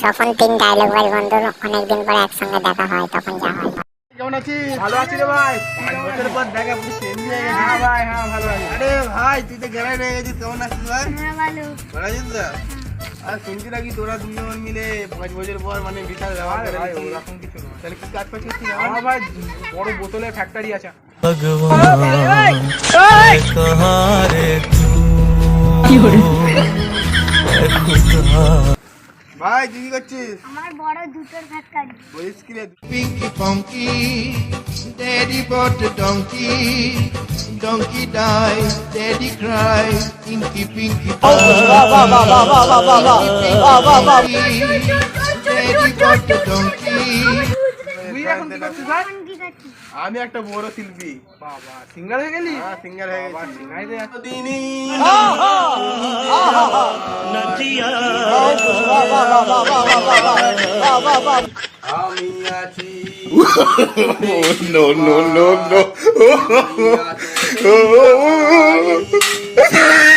যখন 3 ডায়লগ ভাই বন্ধু অনেকদিন পরে একসঙ্গে দেখা হয় তখন যা হয়। কেমন আছিস? ভালো আছি রে ভাই। 5 বছর পর দেখা, পুরো চেঞ্জ হয়ে গেছিস। হ্যাঁ ভাই, হ্যাঁ ভালো আছি। আরে ভাই তুই তো গ্রামে রয়ে গেছিস, কেমন আছিস ভাই? হ্যাঁ ভালো। ভালো আছিস তো? আর শুনছি নাকি তোরা দুজন মিলে 5 বছর পর মানে বিশাল ব্যবহার আরে করে ভাই দিচ্ছিস। ওরকম কিছু নয়। তাহলে কি কাজ করছিস তুই? আমার ভাই বড় বোতলের ফ্যাক্টরি আছে। भगवान कहाँ रे तू खुदा ভাই তুই কি করছিস? আমার বড় দুটোর ফ্যাক্টরি। বলিস কি রে? Pinky Punky, Daddy bought a donkey. Donkey died, Daddy cried. Pinky Pinky Punky, Daddy bought a donkey. তুই এখন কি করছিস ভাই? আমি একটা বড় শিল্পী। বাবা সিঙ্গার হয়ে গেলি? হ্যাঁ, সিঙ্গার হয়ে বাবা গেছি। সিঙ্গাইতে যাচ্ছে। দিনই আমি আছি। No, no, no, no. আমি আছি।